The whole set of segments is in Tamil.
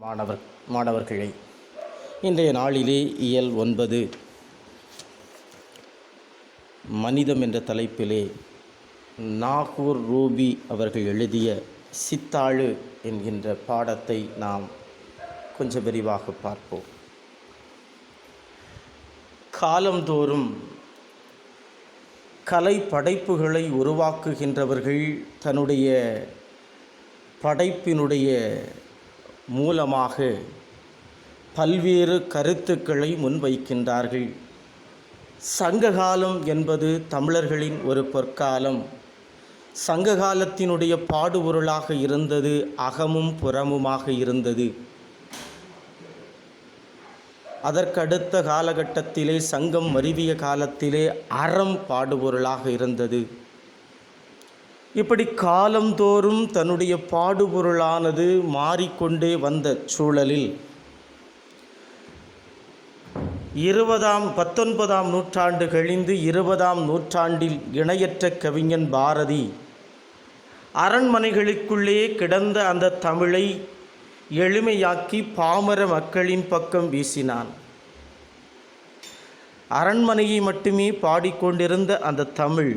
மாணவர்களே, இன்றைய நாளிலே இயல் 9 மனிதம் என்ற தலைப்பிலே நாகூர் ரூபி அவர்கள் எழுதிய சித்தாழு என்கின்ற பாடத்தை நாம் கொஞ்சம் விரிவாக பார்ப்போம். காலந்தோறும் கலை படைப்புகளை உருவாக்குகின்றவர்கள் தன்னுடைய படைப்பினுடைய மூலமாக பல்வேறு கருத்துக்களை முன்வைக்கின்றார்கள். சங்ககாலம் என்பது தமிழர்களின் ஒரு பொற்காலம். சங்ககாலத்தினுடைய பாடுபொருளாக இருந்தது அகமும் புறமுமாக இருந்தது. அதற்கடுத்த காலகட்டத்திலே சங்கம் மருவிய காலத்திலே அறம் பாடுபொருளாக இருந்தது. இப்படி காலந்தோறும் தன்னுடைய பாடுபொருளானது மாறிக்கொண்டே வந்த சூழலில் 19ஆம் நூற்றாண்டு கழிந்து 20ஆம் நூற்றாண்டில் இணையற்ற கவிஞன் பாரதி அரண்மனைகளுக்குள்ளே கிடந்த அந்த தமிழை எளிமையாக்கி பாமர மக்களின் பக்கம் வீசினான். அரண்மனையை மட்டுமே பாடிக்கொண்டிருந்த அந்த தமிழ்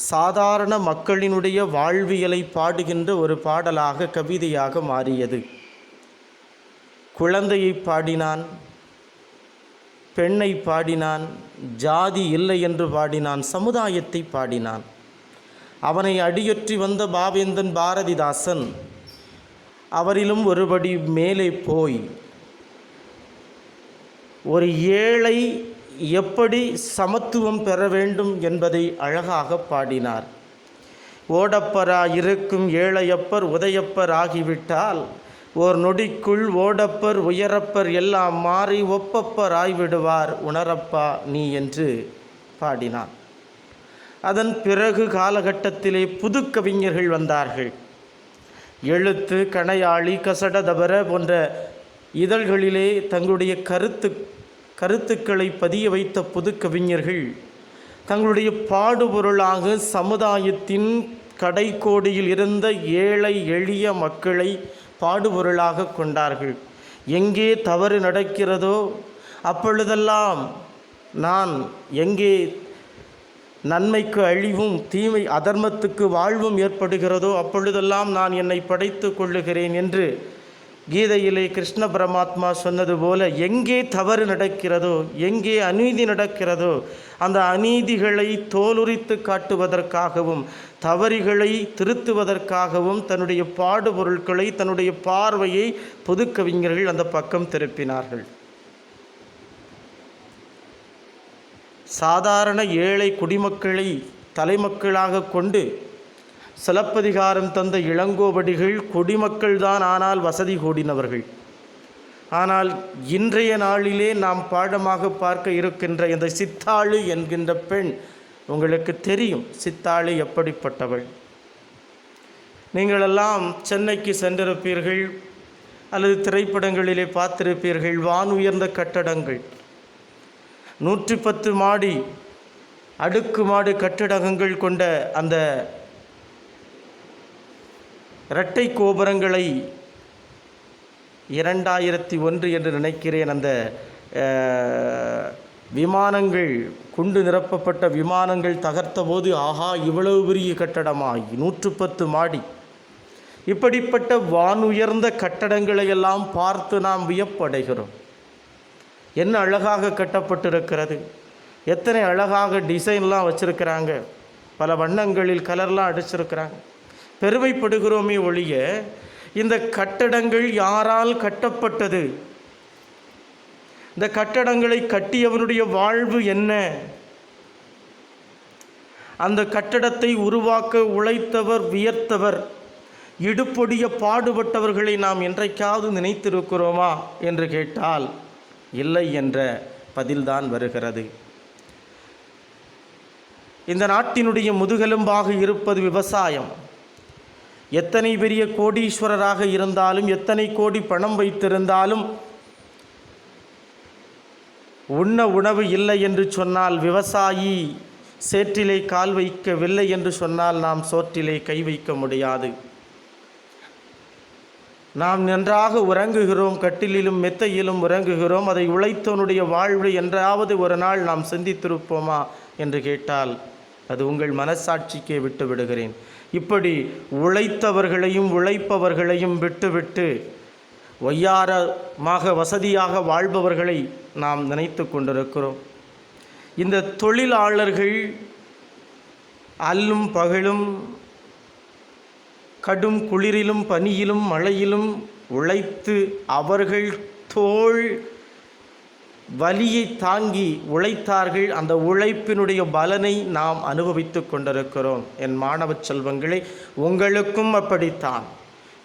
சாதாரண மக்களினுடைய வாழ்வியலை பாடுகின்ற ஒரு பாடலாக, கவிதையாக மாறியது. குழந்தையை பாடினான், பெண்ணை பாடினான், ஜாதி இல்லை என்று பாடினான், சமுதாயத்தை பாடினான். அவனை அடியொற்றி வந்த பாவேந்தன் பாரதிதாசன் அவரிலும் ஒருபடி மேலே போய் ஒரு ஏழை எப்படி சமத்துவம் பெற வேண்டும் என்பதை அழகாக பாடினார். ஓடப்பரா இருக்கும் ஏழையப்பர் உதயப்பர் ஆகிவிட்டால் ஓர் நொடிக்குள் ஓடப்பர் உயரப்பர் எல்லாம் மாறி ஒப்பப்பர் ஆய்விடுவார் உணரப்பா நீ என்று பாடினான். அதன் பிறகு காலகட்டத்திலே புது கவிஞர்கள் வந்தார்கள். எழுத்து, கணையாளி, கசடதபர போன்ற இதழ்களிலே தங்களுடைய கருத்துக்களை பதிய வைத்த புது கவிஞர்கள் தங்களுடைய பாடுபொருளாக சமுதாயத்தின் கடைக்கோடியில் இருந்த ஏழை எளிய மக்களை பாடுபொருளாக கொண்டார்கள். எங்கே தவறு நடக்கிறதோ அப்பொழுதெல்லாம் எங்கே நன்மைக்கு அழிவும் தீமை அதர்மத்துக்கு வாழ்வும் ஏற்படுகிறதோ அப்பொழுதெல்லாம் நான் என்னை படைத்து கொள்ளுகிறேன் என்று கீதையிலே கிருஷ்ண பரமாத்மா சொன்னது போல, எங்கே தவறு நடக்கிறதோ, எங்கே அநீதி நடக்கிறதோ அந்த அநீதிகளை தோலுரித்து காட்டுவதற்காகவும் தவறுகளை திருத்துவதற்காகவும் தன்னுடைய பாடுபொருட்களை, தன்னுடைய பார்வையை புது கவிஞர்கள் அந்த பக்கம் திருப்பினார்கள். சாதாரண ஏழை குடிமக்களை தலைமக்களாக கொண்டு சிலப்பதிகாரம் தந்த இளங்கோவடிகள் குடிமக்கள்தான், ஆனால் வசதி கூடினவர்கள். ஆனால் இன்றைய நாளிலே நாம் பாடமாக பார்க்க இருக்கின்ற இந்த சித்தாளு என்கின்ற பெண், உங்களுக்கு தெரியும் சித்தாளு எப்படிப்பட்டவள். நீங்களெல்லாம் சென்னைக்கு சென்றிருப்பீர்கள் அல்லது திரைப்படங்களிலே பார்த்திருப்பீர்கள். வான் உயர்ந்த கட்டடங்கள், 110 மாடி அடுக்குமாடி கட்டிடங்கள் கொண்ட அந்த இரட்டை கோபுரங்களை 2001 என்று நினைக்கிறேன் அந்த விமானங்கள், குண்டு நிரப்பப்பட்ட விமானங்கள் தகர்த்த போது, ஆஹா இவ்வளவு பெரிய கட்டடமாய் 110 மாடி, இப்படிப்பட்ட வானுயர்ந்த கட்டடங்களை எல்லாம் பார்த்து நாம் வியப்படைகிறோம். என்ன அழகாக கட்டப்பட்டிருக்கிறது, எத்தனை அழகாக டிசைன்லாம் வச்சுருக்கிறாங்க, பல வண்ணங்களில் கலர்லாம் அடிச்சிருக்கிறாங்க. பெருமைப்படுகிறோமே ஒழிய இந்த கட்டடங்கள் யாரால் கட்டப்பட்டது, இந்த கட்டடங்களை கட்டியவனுடைய வாழ்வு என்ன, அந்த கட்டடத்தை உருவாக்க உழைத்தவர், வியர்த்தவர், இடுப்பொடிய பாடுபட்டவர்களை நாம் என்றைக்காவது நினைத்திருக்கிறோமா என்று கேட்டால் இல்லை என்ற பதில்தான் வருகிறது. இந்த நாட்டினுடைய முதுகெலும்பாக இருப்பது விவசாயம். எத்தனை பெரிய கோடீஸ்வரராக இருந்தாலும், எத்தனை கோடி பணம் வைத்திருந்தாலும் உண்ண உணவு இல்லை என்று சொன்னால், விவசாயி சேற்றிலே கால் வைக்கவில்லை என்று சொன்னால் நாம் சோற்றிலே கை வைக்க முடியாது. நாம் நன்றாக உறங்குகிறோம், கட்டிலிலும் மெத்தையிலும் உறங்குகிறோம். அதை உழைத்தவனுடைய வாழ்வு என்றாவது ஒரு நாள் நாம் சிந்தித்திருப்போமா என்று கேட்டால் அது உங்கள் மனசாட்சிக்கே விட்டு விடுகிறேன். இப்படி உழைத்தவர்களையும் உழைப்பவர்களையும் விட்டுவிட்டு ஒய்யாரமாக வசதியாக வாழ்பவர்களை நாம் நினைத்து கொண்டிருக்கிறோம். இந்த தொழிலாளர்கள் அல்லும் பகலும் கடும் குளிரிலும் பனியிலும் மழையிலும் உழைத்து அவர்கள் தோள் வலியை தாங்கி உழைத்தார்கள். அந்த உழைப்பினுடைய பலனை நாம் அனுபவித்து கொண்டிருக்கிறோம். என் மாணவ செல்வங்களே, உங்களுக்கும் அப்படித்தான்.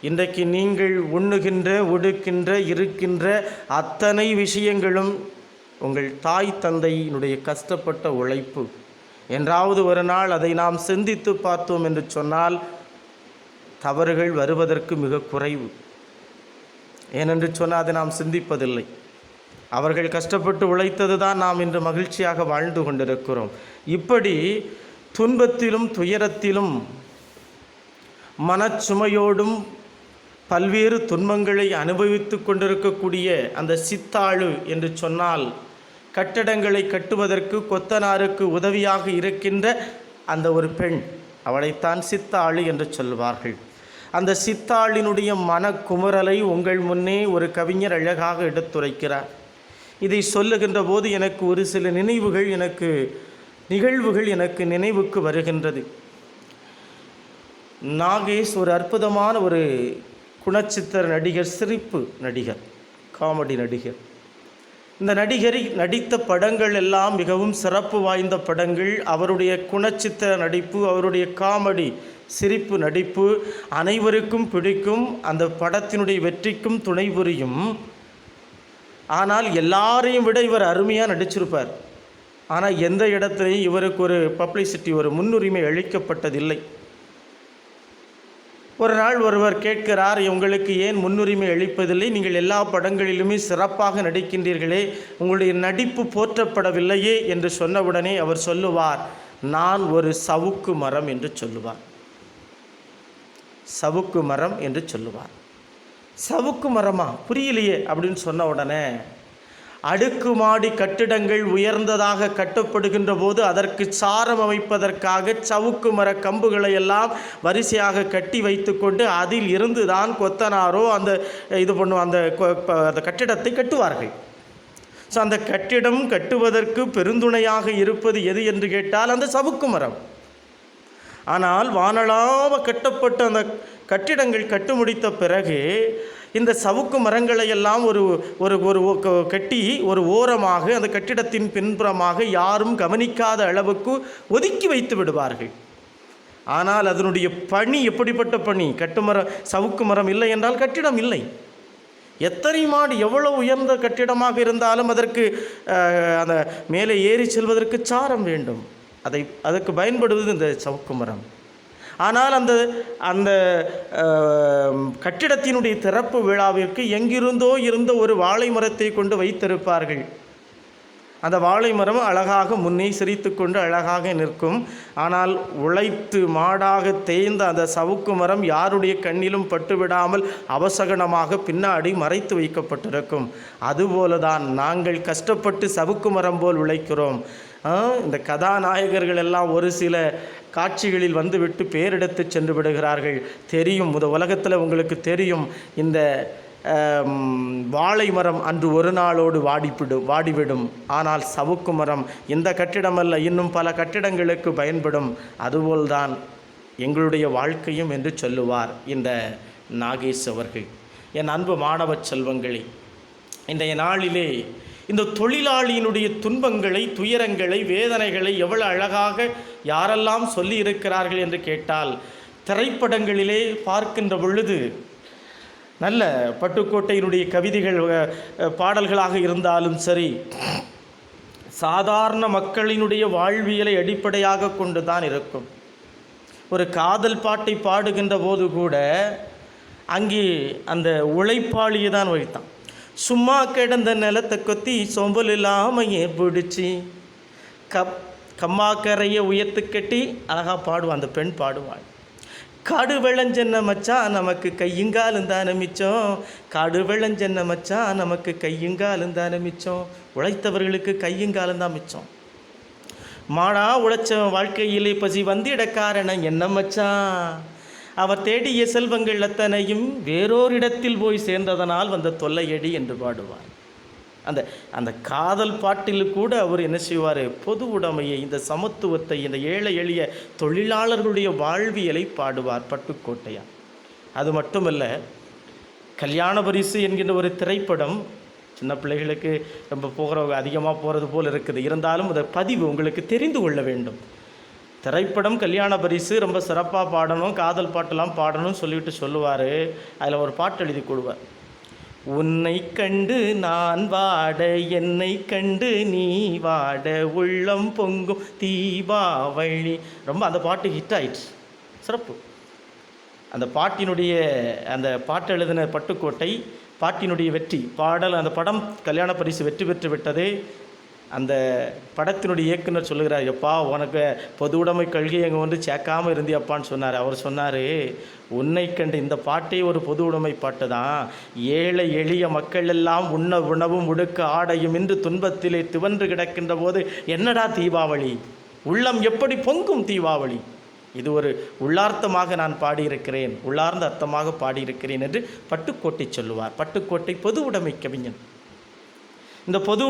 இன்றைக்கு நீங்கள் உண்ணுகின்ற, உடுக்கின்ற, இருக்கின்ற அத்தனை விஷயங்களும் உங்கள் தாய் தந்தையினுடைய கஷ்டப்பட்ட உழைப்பு. என்றாவது ஒரு நாள் அதை நாம் சிந்தித்து பார்த்தோம் என்று சொன்னால் தவறுகள் வருவதற்கு மிக குறைவு. ஏனென்று சொன்னால் அதை நாம் சிந்திப்பதில்லை. அவர்கள் கஷ்டப்பட்டு உழைத்தது தான் நாம் இன்று மகிழ்ச்சியாக வாழ்ந்து கொண்டிருக்கிறோம். இப்படி துன்பத்திலும் துயரத்திலும் மனச்சுமையோடும் பல்வேறு துன்பங்களை அனுபவித்து கொண்டிருக்கக்கூடிய அந்த சித்தாளு என்று சொன்னால் கட்டடங்களை கட்டுவதற்கு கொத்தனாருக்கு உதவியாக இருக்கின்ற அந்த ஒரு பெண், அவளைத்தான் சித்தாளு என்று சொல்வார்கள். அந்த சித்தாளினுடைய மனக்குமுறலை உங்கள் முன்னே ஒரு கவிஞர் அழகாக எடுத்துரைக்கிறார். இதை சொல்லுகின்ற போது எனக்கு ஒரு சில நிகழ்வுகள் எனக்கு நினைவுக்கு வருகின்றது. நாகேஷ் ஒரு அற்புதமான ஒரு குணச்சித்திர நடிகர், சிரிப்பு நடிகர், காமெடி நடிகர். இந்த நடிகரை நடித்த படங்கள் எல்லாம் மிகவும் சிறப்பு வாய்ந்த படங்கள். அவருடைய குணச்சித்திர நடிப்பு, அவருடைய காமெடி சிரிப்பு நடிப்பு அனைவருக்கும் பிடிக்கும். அந்த படத்தினுடைய வெற்றிக்கும் துணை புரியும். ஆனால் எல்லாரையும் விட இவர் அருமையாக நடிச்சிருப்பார். ஆனால் எந்த இடத்துலையும் இவருக்கு ஒரு பப்ளிசிட்டி, ஒரு முன்னுரிமை அளிக்கப்பட்டதில்லை. ஒரு நாள் ஒருவர் கேட்கிறார், உங்களுக்கு ஏன் முன்னுரிமை அளிப்பதில்லை? நீங்கள் எல்லா படங்களிலுமே சிறப்பாக நடிக்கின்றீர்களே, உங்களுடைய நடிப்பு போற்றப்படவில்லையே என்று சொன்னவுடனே அவர் சொல்லுவார், நான் ஒரு சவுக்கு மரம் என்று சொல்லுவார். சவுக்கு மரம் என்று சொல்லுவார். சவுக்கு மரமா, புரியலையே அப்படின்னு சொன்ன உடனே, அடுக்குமாடி கட்டிடங்கள் உயர்ந்ததாக கட்டப்படுகின்ற போது அதற்கு சாரம் அமைப்பதற்காக சவுக்கு மர கம்புகளை எல்லாம் வரிசையாக கட்டி வைத்து கொண்டு அதில் இருந்து தான் கொத்தனாரோ அந்த அந்த கட்டிடத்தை கட்டுவார்கள். ஸோ அந்த கட்டிடம் கட்டுவதற்கு பெருந்துணையாக இருப்பது எது என்று கேட்டால் அந்த சவுக்கு மரம். ஆனால் வானளாவ கட்டப்பட்ட அந்த கட்டிடங்கள் கட்டு முடித்த பிறகு இந்த சவுக்கு மரங்களை எல்லாம் ஒரு கட்டி ஒரு ஓரமாக அந்த கட்டிடத்தின் பின்புறமாக யாரும் கவனிக்காத அளவுக்கு ஒதுக்கி வைத்து விடுவார்கள். ஆனால் அதனுடைய பணி எப்படிப்பட்ட பணி? சவுக்கு மரம் இல்லை என்றால் கட்டிடம் இல்லை. எத்தனை மாடி, எவ்வளவு உயர்ந்த கட்டிடமாக இருந்தாலும் அதற்கு அந்த மேலே ஏறி செல்வதற்கு சாரம் வேண்டும். அதற்கு பயன்படுவது இந்த சவுக்கு மரம். ஆனால் அந்த கட்டிடத்தினுடைய திறப்பு விழாவிற்கு எங்கிருந்தோ இருந்த ஒரு வாழை மரத்தை கொண்டு வைத்திருப்பார்கள். அந்த வாழை மரம் அழகாக முன்னே சிரித்து கொண்டு அழகாக நிற்கும். ஆனால் உழைத்து மாடாக தேய்ந்த அந்த சவுக்கு மரம் யாருடைய கண்ணிலும் பட்டுவிடாமல் அவசகனமாக பின்னாடி மறைத்து வைக்கப்பட்டிருக்கும். அதுபோலதான் நாங்கள் கஷ்டப்பட்டு சவுக்கு மரம் போல் உழைக்கிறோம். இந்த கதாநாயகர்கள் எல்லாம் ஒரு சில காட்சிகளில் வந்துவிட்டு பேரெடுத்து சென்று விடுகிறார்கள். தெரியும், உலகத்தில் உங்களுக்கு தெரியும், இந்த வாழை மரம் அன்று ஒரு நாளோடு வாடிவிடும். ஆனால் சவுக்கு மரம் இந்த கட்டிடமல்ல, இன்னும் பல கட்டிடங்களுக்கு பயன்படும். அதுபோல்தான் எங்களுடைய வாழ்க்கையும் என்று சொல்லுவார் இந்த நாகேஷ் அவர்கள். என் அன்பு மாணவ செல்வங்களே, இன்றைய நாளிலே இந்த தொழிலாளியினுடைய துன்பங்களை, துயரங்களை, வேதனைகளை எவ்வளவு அழகாக யாரெல்லாம் சொல்லி இருக்கிறார்கள் என்று கேட்டால், திரைப்படங்களிலே பார்க்கின்ற பொழுது நல்ல பட்டுக்கோட்டையினுடைய கவிதைகள், பாடல்களாக இருந்தாலும் சரி, சாதாரண மக்களினுடைய வாழ்வியலை அடிப்படையாக கொண்டு தான் இருக்கும். ஒரு காதல் பாட்டை பாடுகின்ற போது கூட அங்கே அந்த உழைப்பாளியை தான் வைத்தான். சும்மா கிடந்த நிலத்தை கொத்தி சொம்பல் இல்லாமல் ஏற்படுச்சு கம்மாக்கரையை உயர்த்து கட்டி அழகாக பாடுவான். அந்த பெண் பாடுவாள். காடு விளைஞ்சென்ன மச்சான் நமக்கு கையுங்காலும் தானே மிச்சம், காடு விளைஞ்சென்ன மச்சான் நமக்கு கையுங்காலும் தானே மிச்சம். உழைத்தவர்களுக்கு கையுங்காலும் தான் மிச்சம். மாடா உழைச்ச வாழ்க்கையிலே பசி வந்திட காரணம் என்ன மச்சான், அவர் தேடிய செல்வங்கள் அத்தனையும் வேறோரிடத்தில் போய் சேர்ந்ததனால் வந்த தொல்லையடி என்று பாடுவார். அந்த அந்த காதல் பாட்டில் கூட அவர் என்ன செய்வார், பொது உடைமையை, இந்த சமத்துவத்தை, இந்த ஏழை எளிய தொழிலாளர்களுடைய வாழ்வியலை பாடுவார் பட்டுக்கோட்டையார். அது மட்டுமல்ல, கல்யாண பரிசு என்கின்ற ஒரு திரைப்படம் சின்ன பிள்ளைகளுக்கு ரொம்ப அதிகமாக போகிறது போல் இருக்குது. இருந்தாலும் அதை பதிவு உங்களுக்கு தெரிந்து கொள்ள வேண்டும். திரைப்படம் கல்யாண பரிசு ரொம்ப சிறப்பாக பாடணும், காதல் பாட்டெல்லாம் பாடணும்னு சொல்லிட்டு சொல்லுவார். அதில் ஒரு பாட்டு எழுதி கொடுவார். உன்னை கண்டு நான் வாட, என்னை கண்டு நீ வாட, உள்ளம் பொங்கும் தீபாவளி. ரொம்ப அந்த பாட்டு ஹிட் ஆயிடுச்சு, சிறப்பு. அந்த பாட்டினுடைய அந்த பாட்டு எழுதின பட்டுக்கோட்டை, பாட்டினுடைய வெற்றி பாடல், அந்த படம் கல்யாண பரிசு வெற்றி பெற்று விட்டது. அந்த படத்தினுடைய இயக்குனர் சொல்லுகிறார், எப்பா உனக்கு பொது உடைமை கல்வியை எங்கே வந்து சேர்க்காமல் இருந்தியப்பான்னு சொன்னார். அவர் சொன்னார், உன்னை கண்டு, இந்த பாட்டே ஒரு பொது உடைமை பாட்டு தான். ஏழை எளிய மக்கள் எல்லாம் உண்ண உணவும் உடுக்க ஆடையும் இன்று துன்பத்திலே துவன்று கிடக்கின்ற போது என்னடா தீபாவளி, உள்ளம் எப்படி பொங்கும் தீபாவளி. இது ஒரு உள்ளார்த்தமாக நான் பாடியிருக்கிறேன், உள்ளார்ந்த அர்த்தமாக பாடியிருக்கிறேன் என்று பட்டுக்கோட்டை சொல்லுவார். பட்டுக்கோட்டை பொது உடைமை கவிஞன். இந்த பொது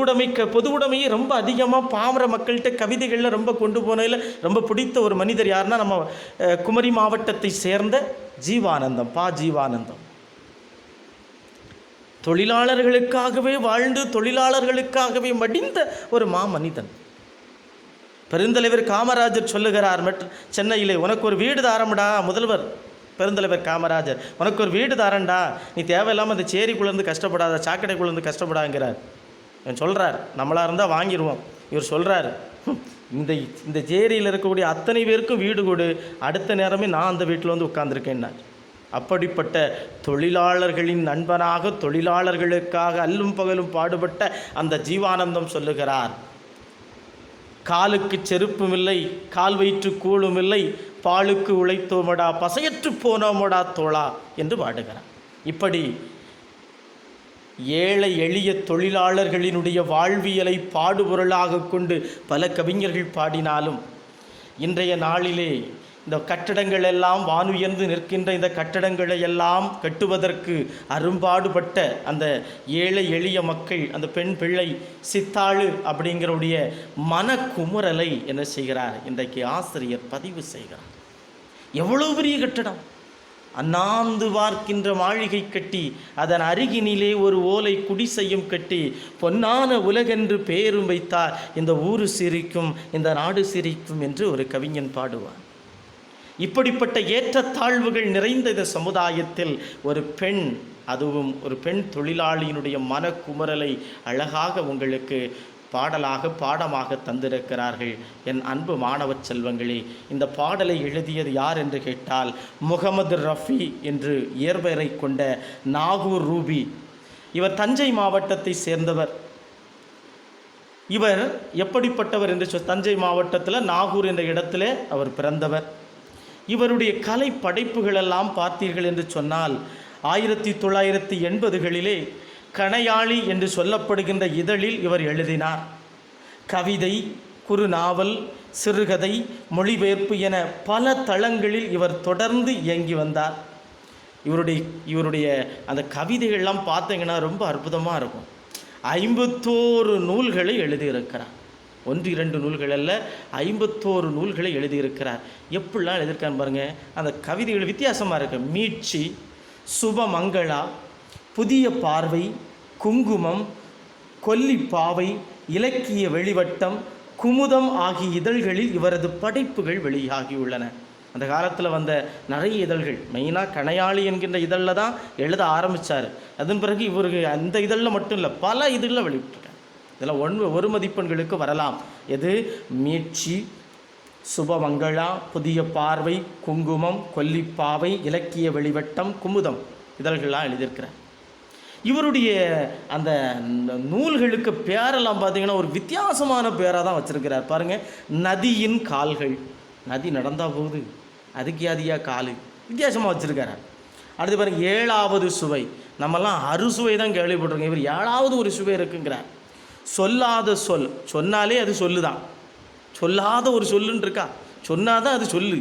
உடைமையை ரொம்ப அதிகமாக பாமர மக்கள்கிட்ட கவிதைகளில் ரொம்ப கொண்டு போனதில் ரொம்ப பிடித்த ஒரு மனிதர் யாருன்னா, நம்ம குமரி மாவட்டத்தை சேர்ந்த ஜீவானந்தம், ஜீவானந்தம். தொழிலாளர்களுக்காகவே வாழ்ந்து தொழிலாளர்களுக்காகவே மடிந்த ஒரு மாமனிதன். பெருந்தலைவர் காமராஜர் சொல்லுகிறார், சென்னையிலே உனக்கு ஒரு வீடு தாரம்டா, முதல்வர் பெருந்தலைவர் காமராஜர், உனக்கு ஒரு வீடு தாரண்டா, நீ தேவையில்லாமல் அந்த சேரிக்குள்ளேருந்து கஷ்டப்படாத, சாக்கடைக்குள்ளேருந்து கஷ்டப்படாங்கிறார். சொல்கிறார், நம்மளாக இருந்தால் வாங்கிடுவோம். இவர் சொல்கிறார், இந்த ஜேரியில் இருக்கக்கூடிய அத்தனை பேருக்கும் வீடு கொடு, அடுத்த நேரமே நான் அந்த வீட்டில் வந்து உட்கார்ந்துருக்கேன்னார். அப்படிப்பட்ட தொழிலாளர்களின் நண்பனாக, தொழிலாளர்களுக்காக அல்லும் பகலும் பாடுபட்ட அந்த ஜீவானந்தம் சொல்லுகிறார், காலுக்கு செருப்பும் இல்லை, கால் வயிற்று கூழும் இல்லை, பாலுக்கு உழைத்தோமடா, பசையற்று போனோமடா தோழா என்று பாடுகிறார். இப்படி ஏழை எளிய தொழிலாளர்களினுடைய வாழ்வியலை பாடுபொருளாக கொண்டு பல கவிஞர்கள் பாடினாலும், இன்றைய நாளிலே இந்த கட்டடங்கள் எல்லாம் வானுயர்ந்து நிற்கின்ற இந்த கட்டடங்களை எல்லாம் கட்டுவதற்கு அரும்பாடுபட்ட அந்த ஏழை எளிய மக்கள், அந்த பெண் பிள்ளை சித்தாளு அப்படிங்கிறவுடைய மனக்குமுறலை என்ன செய்கிறார், இன்றைக்கு ஆசிரியர் பதிவு செய்கிறார். எவ்வளோ பெரிய கட்டடம், அண்ணாந்து பார்க்கின்ற மாளிகை கட்டி, அதன் அருகினிலே ஒரு ஓலை குடிசையும் கட்டி, பொன்னான உலகென்று பெயரும் வைத்தார், இந்த ஊரு சிரிக்கும், இந்த நாடு சிரிக்கும் என்று ஒரு கவிஞன் பாடுவார். இப்படிப்பட்ட ஏற்றத்தாழ்வுகள் நிறைந்த இந்த சமுதாயத்தில் ஒரு பெண், அதுவும் ஒரு பெண் தொழிலாளியினுடைய மனக்குமுறலை அழகாக உங்களுக்கு பாடமாக தந்திருக்கிறார்கள். என் அன்பு மாணவ செல்வங்களே, இந்த பாடலை எழுதியது யார் என்று கேட்டால், முகமது ரஃபி என்று இயற்பெயரை கொண்ட நாகூர் ரூபி. இவர் தஞ்சை மாவட்டத்தை சேர்ந்தவர். இவர் எப்படிப்பட்டவர் என்று தஞ்சை மாவட்டத்தில் நாகூர் என்ற இடத்துல அவர் பிறந்தவர். இவருடைய கலை படைப்புகளெல்லாம் பார்த்தீர்கள் என்று சொன்னால், 1980களிலே கணையாளி என்று சொல்லப்படுகின்ற இதழில் இவர் எழுதினார். கவிதை, குறுநாவல், சிறுகதை, மொழிபெயர்ப்பு என பல தளங்களில் இவர் தொடர்ந்து இயங்கி வந்தார். இவருடைய அந்த கவிதைகள்லாம் பார்த்தீங்கன்னா ரொம்ப அற்புதமாக இருக்கும். 51 நூல்களை எழுதியிருக்கிறார். 1-2 நூல்கள் அல்ல, 51 நூல்களை எழுதியிருக்கிறார். எப்படிலாம் எழுதியிருக்கான்னு பாருங்கள். அந்த கவிதைகள் வித்தியாசமாக இருக்கு. மீட்சி, சுபமங்களா, புதிய பார்வை, குங்குமம், கொல்லிப்பாவை, இலக்கிய வெளிவட்டம், குமுதம் ஆகிய இதழ்களில் இவரது படைப்புகள் வெளியாகியுள்ளன. அந்த காலத்தில் வந்த நிறைய இதழ்கள், மெயினாக கணையாளி என்கின்ற இதழில் தான் எழுத ஆரம்பித்தார். அதன் பிறகு இவருக்கு அந்த இதழில் மட்டும் இல்லை, பல இதழில் வெளியிட்டிருக்காங்க. இதெல்லாம் ஒரு மதிப்பெண்களுக்கு வரலாம். எது? மீட்சி, சுபமங்களா, புதிய பார்வை, குங்குமம், கொல்லிப்பாவை, இலக்கிய வெளிவட்டம், குமுதம் இதழ்கள்லாம் எழுதியிருக்கிறார். இவருடைய அந்த நூல்களுக்கு பேரெல்லாம் பார்த்தீங்கன்னா ஒரு வித்தியாசமான பேராக தான் வச்சுருக்கிறார். பாருங்கள், நதியின் கால்கள். நதி நடந்தால் போகுது, அதுக்கு அதிகா காலு. வித்தியாசமாக வச்சுருக்காரு. அடுத்து பாருங்கள், 7வது சுவை. நம்மெல்லாம் அறுசுவை தான் கேள்விப்பட்டிருக்கோம், இவர் 7வது ஒரு சுவை இருக்குங்கிறார். சொல்லாத சொல். சொன்னாலே அது சொல்லு தான். சொல்லாத ஒரு சொல்லுன்னு இருக்கா, சொன்னாதான் அது சொல்லு.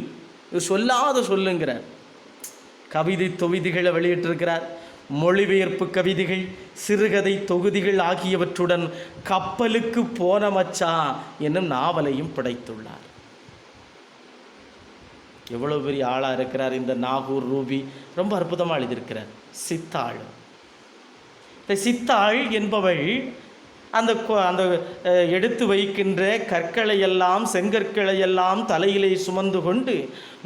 இது சொல்லாத சொல்லுங்கிறார். கவிதை தொகுதிகளை வெளியிட்டிருக்கிறார். மொழிபெயர்ப்பு கவிதைகள், சிறுகதை தொகுதிகள் ஆகியவற்றுடன் கப்பலுக்கு போன மச்சான் என்னும் நாவலையும் படைத்துள்ளார். எவ்வளோ பெரிய ஆளாக இருக்கிறார் இந்த நாகூர் ரூபி. ரொம்ப அற்புதமாக எழுதியிருக்கிறார். சித்தாள். இந்த சித்தாள் என்பவள் அந்த அந்த எடுத்து வைக்கின்ற கற்களையெல்லாம் செங்கற்களையெல்லாம் தலையிலே சுமந்து கொண்டு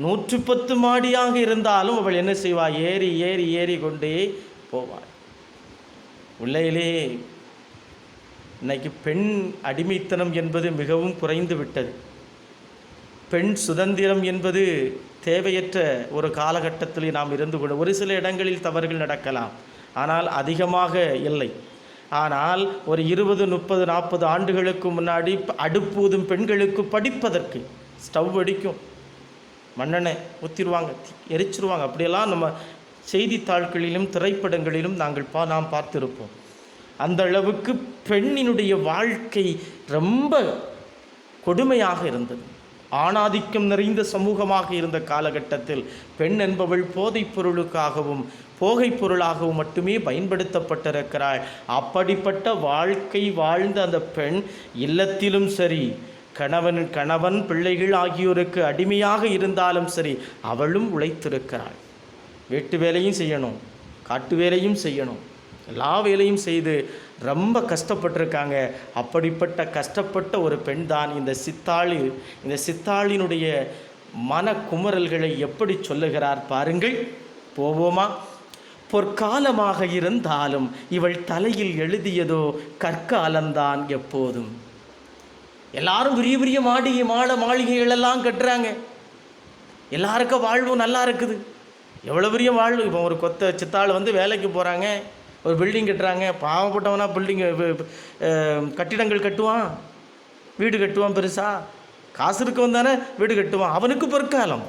110 மாடியாக இருந்தாலும் அவள் என்ன செய்வாள்? ஏறி ஏறி ஏறி கொண்டே போவாள். உள்ளையிலே இன்னைக்கு பெண் அடிமைத்தனம் என்பது மிகவும் குறைந்து விட்டது. பெண் சுதந்திரம் என்பது தேவையற்ற ஒரு காலகட்டத்தில் நாம் இருந்து கொண்டு, ஒரு சில இடங்களில் தவறுகள் நடக்கலாம், ஆனால் அதிகமாக இல்லை. ஆனால் ஒரு 20, 30, 40 ஆண்டுகளுக்கு முன்னாடி அடுப்பூதும் பெண்களுக்கு படிப்பதற்கு ஸ்டவ் அடிக்கும், மண்ணெண்ணெய் ஊற்றிடுவாங்க, எரிச்சிருவாங்க. அப்படியெல்லாம் நம்ம செய்தித்தாள்களிலும் திரைப்படங்களிலும் நாம் பார்த்திருப்போம். அந்த அளவுக்கு பெண்ணினுடைய வாழ்க்கை ரொம்ப கொடுமையாக இருந்தது. ஆணாதிக்கம் நிறைந்த சமூகமாக இருந்த காலகட்டத்தில் பெண் என்பவள் போதைப் பொருளுக்காகவும் போகைப் பொருளாகவும் மட்டுமே பயன்படுத்தப்பட்டிருக்கிறாள். அப்படிப்பட்ட வாழ்க்கை வாழ்ந்த அந்த பெண் இல்லத்திலும் சரி, கணவன் பிள்ளைகள் ஆகியோருக்கு அடிமையாக இருந்தாலும் சரி, அவளும் உழைத்திருக்கிறாள். வீட்டு வேலையும் செய்யணும், காட்டு வேலையும் செய்யணும், எல்லா வேலையும் செய்து ரொம்ப கஷ்டப்பட்டிருக்காங்க. அப்படிப்பட்ட கஷ்டப்பட்ட ஒரு பெண் தான் இந்த சித்தாளி. இந்த சித்தாளினுடைய மன குமரல்களை எப்படி சொல்லுகிறார் பாருங்கள். போவோமா? பொற்காலமாக இருந்தாலும் இவள் தலையில் எழுதியதோ கற்காலந்தான் எப்போதும். எல்லாரும் பெரிய பெரிய மாளிகைகளெல்லாம் கட்டுறாங்க, எல்லாருக்கும் வாழ்வும் நல்லா இருக்குது. எவ்வளோ பெரிய வாழ்வு. இப்போ ஒரு சித்தாள் வேலைக்கு போகிறாங்க, ஒரு பில்டிங் கட்டுறாங்க. பாவப்பட்டவனா கட்டிடங்கள் கட்டுவான், வீடு கட்டுவான், பெருசாக காசு இருக்கவன் தானே வீடு கட்டுவான். அவனுக்கு பொற்காலம்,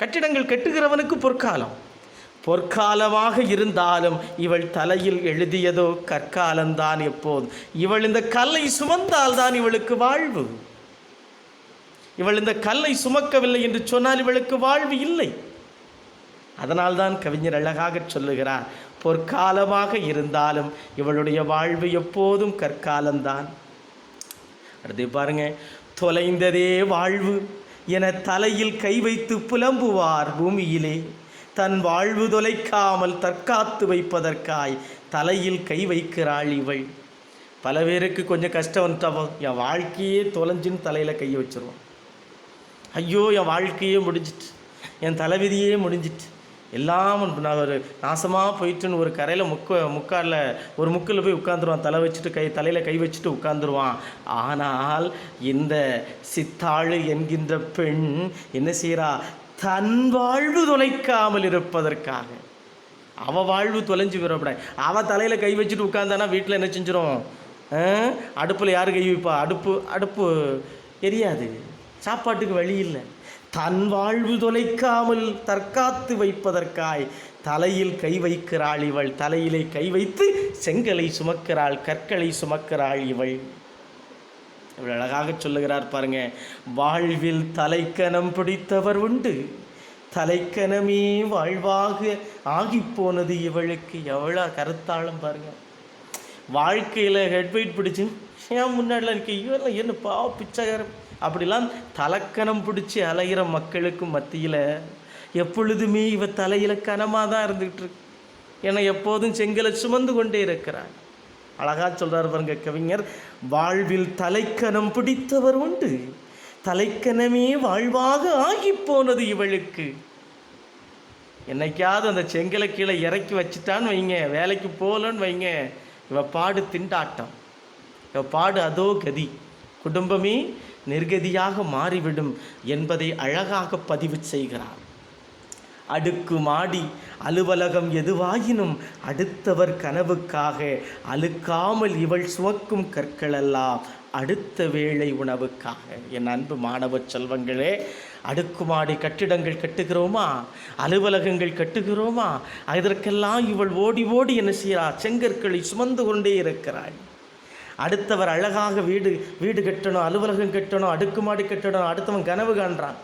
கட்டிடங்கள் கட்டுகிறவனுக்கு பொற்காலம். பொற்காலமாக இருந்தாலும் இவள் தலையில் எழுதியதோ கற்காலந்தான் எப்போது. இவள் இந்த கல்லை சுமந்தால்தான் இவளுக்கு வாழ்வு. இவள் இந்த கல்லை சுமக்கவில்லை என்று சொன்னால் இவளுக்கு வாழ்வு இல்லை. அதனால்தான் கவிஞர் அழகாக சொல்லுகிறார், பொற்காலமாக இருந்தாலும் இவளுடைய வாழ்வு எப்போதும் கற்காலந்தான். அடுத்து பாருங்க, தொலைந்ததே வாழ்வு என தலையில் கை வைத்து புலம்புவார் பூமியிலே, தன் வாழ்வு தொலைக்காமல் தற்காத்து வைப்பதற்காய் தலையில் கை வைக்கிறாள் இவள். பல பேருக்கு கொஞ்சம் கஷ்டம் வந்துட்டாவோ, என் வாழ்க்கையே தொலைஞ்சின்னு தலையில் கையை வச்சிருவோம். ஐயோ, என் வாழ்க்கையே முடிஞ்சிட்டு, என் தலைவிதியே முடிஞ்சிட்டு, எல்லாம் நான் ஒரு நாசமாக போயிட்டுன்னு ஒரு கரையில் முக்காலில் ஒரு முக்கில் போய் உட்காந்துருவான். தலை வச்சுட்டு தலையில் கை வச்சுட்டு உட்காந்துருவான். ஆனால் இந்த சித்தாள் என்கின்ற பெண் என்ன செய்கிறா? தன் வாழ்வு தொலைக்காமல் இருப்பதற்காக. அவள் வாழ்வு தொலைஞ்சு விடப்படாது. அவள் தலையில் கை வச்சுட்டு உட்காந்தானா வீட்டில் என்ன செஞ்சிடும்? அடுப்பில் யார் கை வைப்பா? அடுப்பு எரியாது, சாப்பாட்டுக்கு வழி இல்லை. தன் வாழ்வு தொலைக்காமல் தற்காத்து வைப்பதற்காய் தலையில் கை வைக்கிறாள் இவள். தலையிலே கை வைத்து செங்கலை சுமக்கிறாள், கற்களை சுமக்கிறாள் இவள். இவள் அழகாக சொல்லுகிறார் பாருங்க, வாழ்வில் தலைக்கணம் பிடித்தவர் உண்டு, தலைக்கணமே வாழ்வாக ஆகிப்போனது இவளுக்கு. எவ்வளோ கருத்தாளம் பாருங்க. வாழ்க்கையில் ஹெட்வெயிட் பிடிச்சி ஏன் முன்னாடிலாம் இருக்கு, இவெல்லாம் என்னப்பா பிச்சைக்காரன் அப்படிலாம் தலைக்கணம் பிடிச்சி அலைகிற மக்களுக்கு மத்தியில் எப்பொழுதுமே இவ தலையில் கனமாக தான் இருந்துகிட்டு இருக்கு. ஏன்னா எப்போதும் செங்கலை சுமந்து கொண்டே இருக்கிறார். அழகா சொல்கிறார் பாருங்க கவிஞர், வாழ்வில் தலைக்கணம் பிடித்தவர் உண்டு, தலைக்கணமே வாழ்வாக ஆகி போனது இவளுக்கு. என்னைக்காவது அந்த செங்கலை கீழே இறக்கி வச்சுட்டான்னு வைங்க, வேலைக்கு போகலன்னு வைங்க, இவ பாடு திண்டாட்டம், இவ பாடு அதோ கதி, குடும்பமே நிர்கதியாக மாறிவிடும் என்பதை அழகாக பதிவு செய்கிறார். அடுக்கு மாடி அலுவலகம் எதுவாயினும் அடுத்தவர் கனவுக்காக அழுக்காமல் இவள் சுமக்கும் கற்களெல்லாம் அடுத்த வேளை உணவுக்காக. என் அன்பு மாணவ செல்வங்களே, அடுக்குமாடி கட்டிடங்கள் கட்டுகிறோமா, அலுவலகங்கள் கட்டுகிறோமா, அதற்கெல்லாம் இவள் ஓடி ஓடி என்ன செய்கிறாள்? செங்கற்களை சுமந்து கொண்டே இருக்கிறாள். அடுத்தவர் அழகாக வீடு கட்டணும், அலுவலகம் கட்டணும், அடுக்குமாடி கட்டணும், அடுத்தவன் கனவு காண்றான்,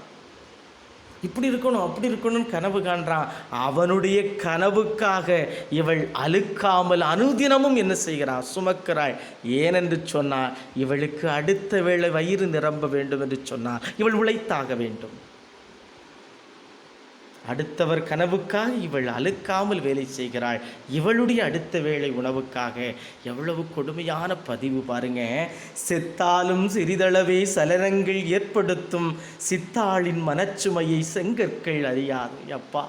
இப்படி இருக்கணும் அப்படி இருக்கணும்னு கனவு காண்றான். அவனுடைய கனவுக்காக இவள் அழுக்காமல் அனுதினமும் என்ன செய்கிறாள்? சுமக்கிறாள். ஏனென்று சொன்னால் இவளுக்கு அடுத்த வேளை வயிறு நிரம்ப வேண்டும் என்று சொன்னால் இவள் உழைத்தாக வேண்டும். அடுத்தவர் கனவுக்காக இவள் அழுக்காமல் வேலை செய்கிறாள். இவளுடைய அடுத்த வேளை உணவுக்காக. எவ்வளவு கொடுமையான பதிவு பாருங்க. செத்தாலும் சிறிதளவே சலனங்கள் ஏற்படுத்தும் சித்தாளின் மனச்சுமையை செங்கற்கள் அறியாது. அப்பா,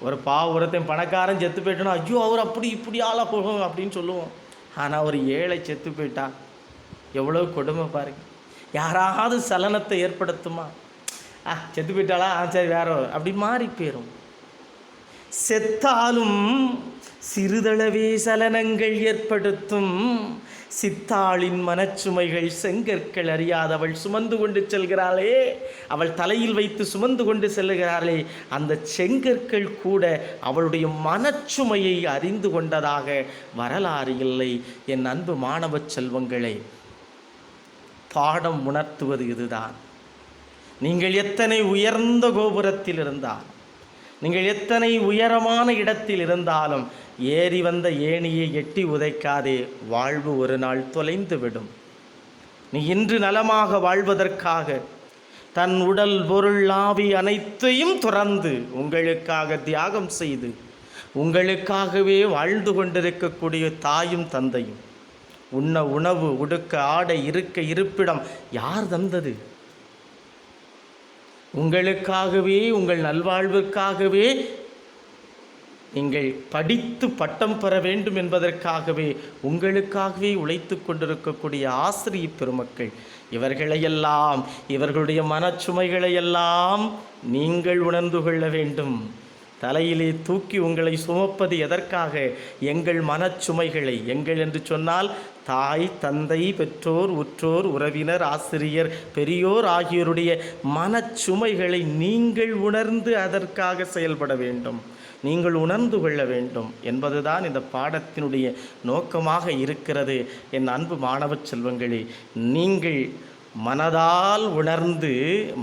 ஒரு ஒருத்தன் பணக்காரன் செத்து போயிட்டோன்னா ஐயோ அவர் அப்படி இப்படி ஆளா போகும் அப்படின்னு சொல்லுவோம். ஆனால் ஒரு ஏழை செத்து போயிட்டா எவ்வளவு கொடுமை பாருங்க. யாராவது சலனத்தை ஏற்படுத்துமா? செத்து போயிட்டாளா, சரி வேற அப்படி மாறி போயிடும். செத்தாலும் சிறிதளவே சலனங்கள் ஏற்படுத்தும் சித்தாளின் மனச்சுமைகள் செங்கற்கள் அறியாதவள் சுமந்து கொண்டு செல்கிறாளே, அவள் தலையில் வைத்து சுமந்து கொண்டு செல்கிறாளே, அந்த செங்கற்கள் கூட அவளுடைய மனச்சுமையை அறிந்து கொண்டதாக வரலாறு இல்லை. என் அன்பு மாணவ செல்வங்களை, பாடம் உணர்த்துவது இதுதான். நீங்கள் எத்தனை உயர்ந்த கோபுரத்தில் இருந்தாலும், நீங்கள் எத்தனை உயரமான இடத்தில் இருந்தாலும் ஏறி வந்த ஏணியை எட்டி உதைக்காதே. வாழ்வு ஒரு நாள் தொலைந்து விடும். நீ இன்று நலமாக வாழ்வதற்காக தன் உடல் பொருள் ஆவி அனைத்தையும் துறந்து உங்களுக்காக தியாகம் செய்து உங்களுக்காகவே வாழ்ந்து கொண்டிருக்கக்கூடிய தாயும் தந்தையும், உண்ண உணவு, உடுக்க ஆடை, இருக்க இருப்பிடம் யார் தந்தது? உங்களுக்காகவே, உங்கள் நல்வாழ்வுக்காகவே, நீங்கள் படித்து பட்டம் பெற வேண்டும் என்பதற்காகவே உங்களுக்காகவே உழைத்து கொண்டிருக்கக்கூடிய ஆசிரிய பெருமக்கள், இவர்களையெல்லாம், இவர்களுடைய மனச்சுமைகளையெல்லாம் நீங்கள் உணர்ந்து கொள்ள வேண்டும். தலையிலே தூக்கி உங்களை சுமப்பது எதற்காக? எங்கள் மனச்சுமைகளை, எங்கள் என்று சொன்னால் தாய், தந்தை, பெற்றோர், உற்றோர், உறவினர், ஆசிரியர், பெரியோர் ஆகியோருடைய மனச்சுமைகளை நீங்கள் உணர்ந்து அதற்காக செயல்பட வேண்டும். நீங்கள் உணர்ந்து கொள்ள வேண்டும் என்பதுதான் இந்த பாடத்தினுடைய நோக்கமாக இருக்கிறது. என் அன்பு மாணவ செல்வங்களே, நீங்கள் மனதால் உணர்ந்து,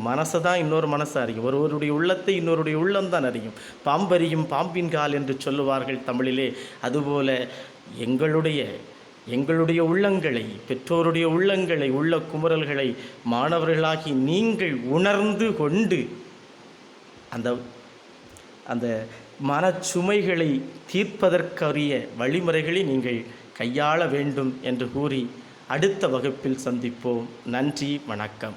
மனசை தான் இன்னொரு மனசு அறியும், ஒருவருடைய உள்ளத்தை இன்னொருடைய உள்ளம்தான் அறியும். பாம்பறியும் பாம்பின் கால் என்று சொல்லுவார்கள் தமிழிலே. அதுபோல எங்களுடைய உள்ளங்களை, பெற்றோருடைய உள்ளங்களை, உள்ள குமுறல்களை மாணவர்களாகி நீங்கள் உணர்ந்து கொண்டு அந்த மனச்சுமைகளை தீர்ப்பதற்குரிய வழிமுறைகளை நீங்கள் கையாள வேண்டும் என்று கூறி அடுத்த வகுப்பில் சந்திப்போம். நன்றி, வணக்கம்.